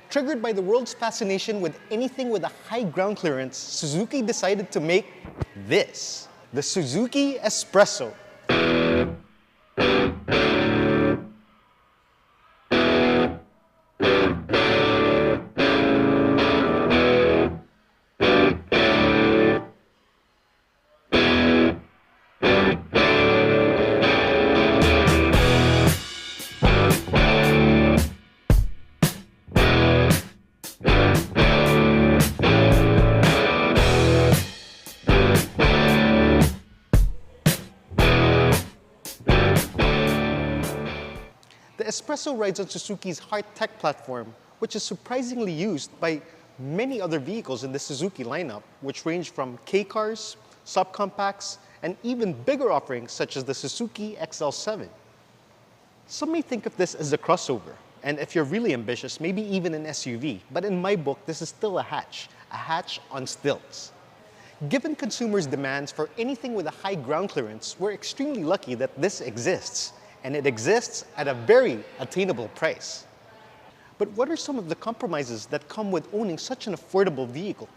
Triggered by the world's fascination with anything with a high ground clearance, Suzuki decided to make this, the Suzuki S-Presso. The S-Presso rides on Suzuki's Heartect Platform, which is surprisingly used by many other vehicles in the Suzuki lineup, which range from K-cars, subcompacts, and even bigger offerings such as the Suzuki XL7. Some may think of this as a crossover, and if you're really ambitious, maybe even an SUV, but in my book, this is still a hatch on stilts. Given consumers' demands for anything with a high ground clearance, we're extremely lucky that this exists. And it exists at a very attainable price. But what are some of the compromises that come with owning such an affordable vehicle?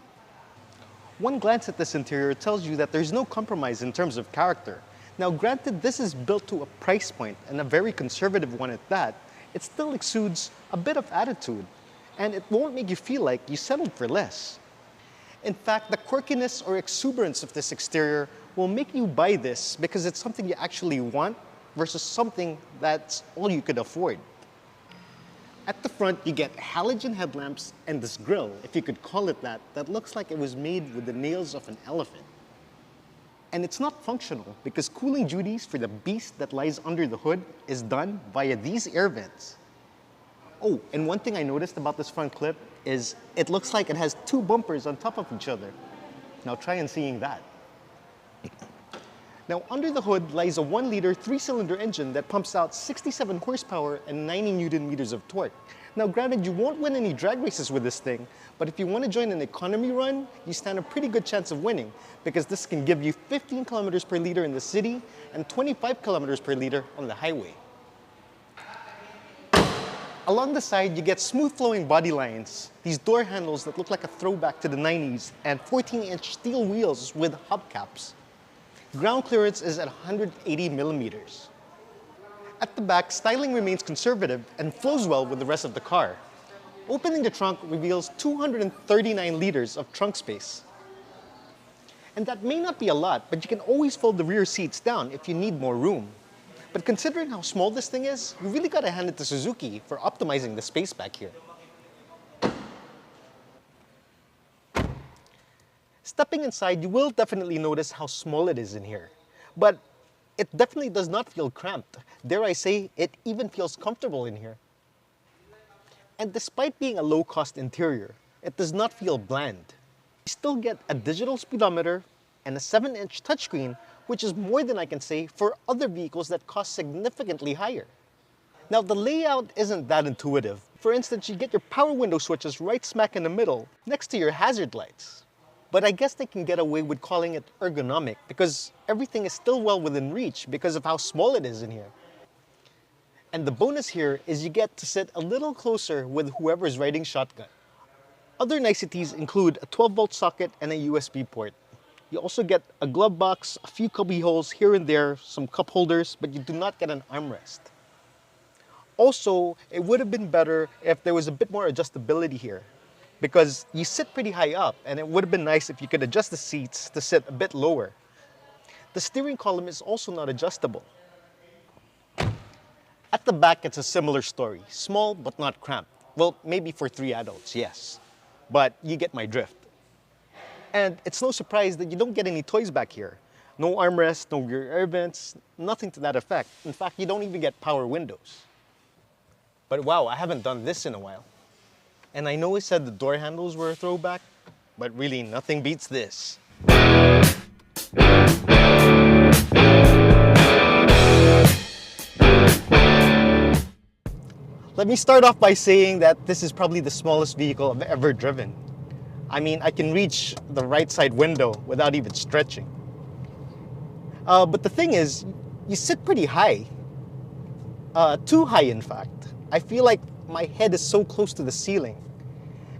One glance at this interior tells you that there's no compromise in terms of character. Now granted, this is built to a price point, and a very conservative one at that, it still exudes a bit of attitude, and it won't make you feel like you settled for less. In fact, the quirkiness or exuberance of this exterior will make you buy this because it's something you actually want versus something that's all you could afford. At the front, you get halogen headlamps and this grille, if you could call it that, that looks like it was made with the nails of an elephant. And it's not functional because cooling duties for the beast that lies under the hood is done via these air vents. Oh, and one thing I noticed about this front clip is it looks like it has two bumpers on top of each other. Now try and seeing that. Now, under the hood lies a 1-liter 3-cylinder engine that pumps out 67 horsepower and 90 Newton meters of torque. Now, granted, you won't win any drag races with this thing, but if you want to join an economy run, you stand a pretty good chance of winning because this can give you 15 kilometers per liter in the city and 25 kilometers per liter on the highway. Along the side, you get smooth-flowing body lines, these door handles that look like a throwback to the 90s, and 14-inch steel wheels with hubcaps. Ground clearance is at 180 millimeters. At the back, styling remains conservative and flows well with the rest of the car. Opening the trunk reveals 239 liters of trunk space. And that may not be a lot, but you can always fold the rear seats down if you need more room. But considering how small this thing is, you really gotta hand it to Suzuki for optimizing the space back here. Stepping inside, you will definitely notice how small it is in here. But it definitely does not feel cramped. Dare I say, it even feels comfortable in here. And despite being a low-cost interior, it does not feel bland. You still get a digital speedometer and a 7-inch touchscreen, which is more than I can say for other vehicles that cost significantly higher. Now, the layout isn't that intuitive. For instance, you get your power window switches right smack in the middle, next to your hazard lights. But I guess they can get away with calling it ergonomic because everything is still well within reach because of how small it is in here. And the bonus here is you get to sit a little closer with whoever's riding shotgun. Other niceties include a 12-volt socket and a USB port. You also get a glove box, a few cubby holes here and there, some cup holders, but you do not get an armrest. Also, it would have been better if there was a bit more adjustability here, because you sit pretty high up, and it would have been nice if you could adjust the seats to sit a bit lower. The steering column is also not adjustable. At the back, it's a similar story. Small, but not cramped. Well, maybe for 3 adults, yes. But you get my drift. And it's no surprise that you don't get any toys back here. No armrests, no rear air vents, nothing to that effect. In fact, you don't even get power windows. But wow, I haven't done this in a while. And I know I said the door handles were a throwback, but really nothing beats this. Let me start off by saying that this is probably the smallest vehicle I've ever driven. I mean, I can reach the right side window without even stretching. But the thing is, you sit pretty high. Too high, in fact. I feel like my head is so close to the ceiling.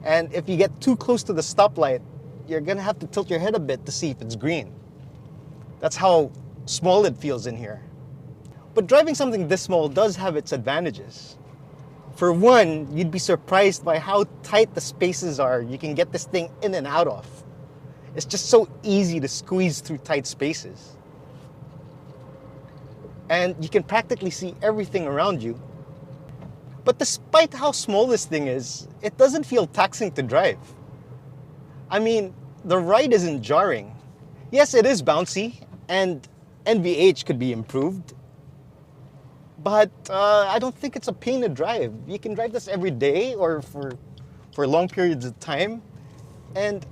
And if you get too close to the stoplight, you're gonna have to tilt your head a bit to see if it's green. That's how small it feels in here. But driving something this small does have its advantages. For one, you'd be surprised by how tight the spaces are you can get this thing in and out of. It's just so easy to squeeze through tight spaces. And you can practically see everything around you. But despite how small this thing is, it doesn't feel taxing to drive. I mean, the ride isn't jarring. Yes, it is bouncy, and NVH could be improved. But I don't think it's a pain to drive. You can drive this every day or for long periods of time. And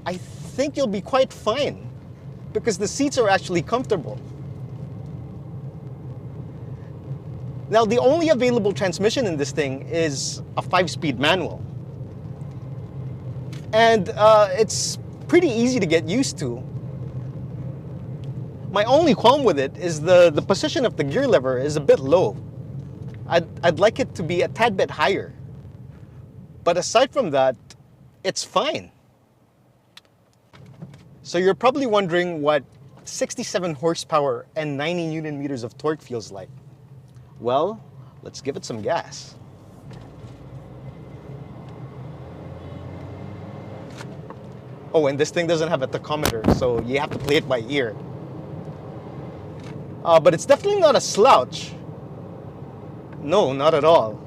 I think you'll be quite fine because the seats are actually comfortable. Now, the only available transmission in this thing is a 5-speed manual. And it's pretty easy to get used to. My only qualm with it is the position of the gear lever is a bit low. I'd like it to be a tad bit higher. But aside from that, it's fine. So you're probably wondering what 67 horsepower and 90 Newton meters of torque feels like. Well, let's give it some gas. Oh, and this thing doesn't have a tachometer, so you have to play it by ear. But it's definitely not a slouch. No, not at all.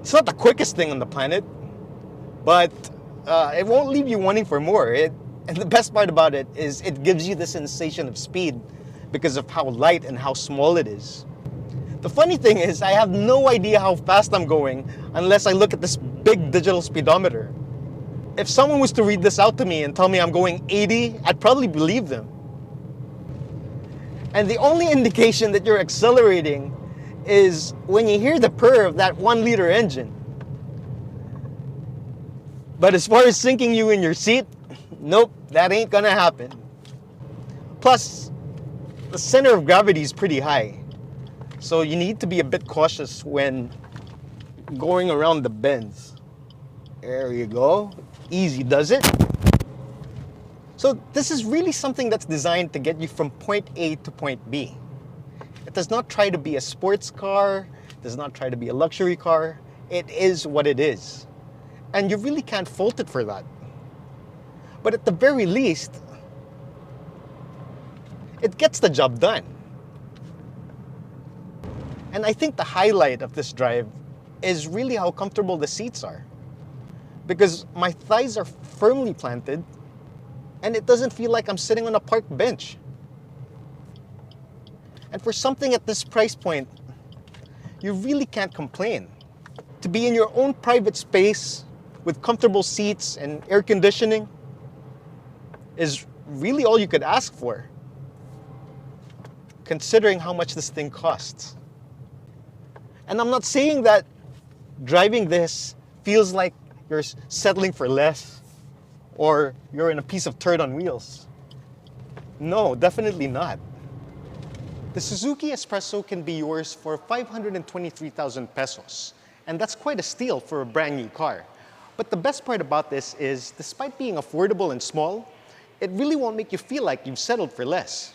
It's not the quickest thing on the planet, but it won't leave you wanting for more. And the best part about it is it gives you the sensation of speed because of how light and how small it is. The funny thing is, I have no idea how fast I'm going unless I look at this big digital speedometer. If someone was to read this out to me and tell me I'm going 80, I'd probably believe them. And the only indication that you're accelerating is when you hear the purr of that 1-liter engine. But as far as sinking you in your seat, nope, that ain't gonna happen. Plus, the center of gravity is pretty high. So you need to be a bit cautious when going around the bends. There you go. Easy does it. So this is really something that's designed to get you from point A to point B. It does not try to be a sports car, it does not try to be a luxury car. It is what it is. And you really can't fault it for that. But at the very least, it gets the job done. And I think the highlight of this drive is really how comfortable the seats are. Because my thighs are firmly planted, and it doesn't feel like I'm sitting on a park bench. And for something at this price point, you really can't complain. To be in your own private space with comfortable seats and air conditioning is really all you could ask for, considering how much this thing costs. And I'm not saying that driving this feels like you're settling for less or you're in a piece of turd on wheels. No, definitely not. The Suzuki S-Presso can be yours for 523,000 pesos. And that's quite a steal for a brand new car. But the best part about this is, despite being affordable and small, it really won't make you feel like you've settled for less.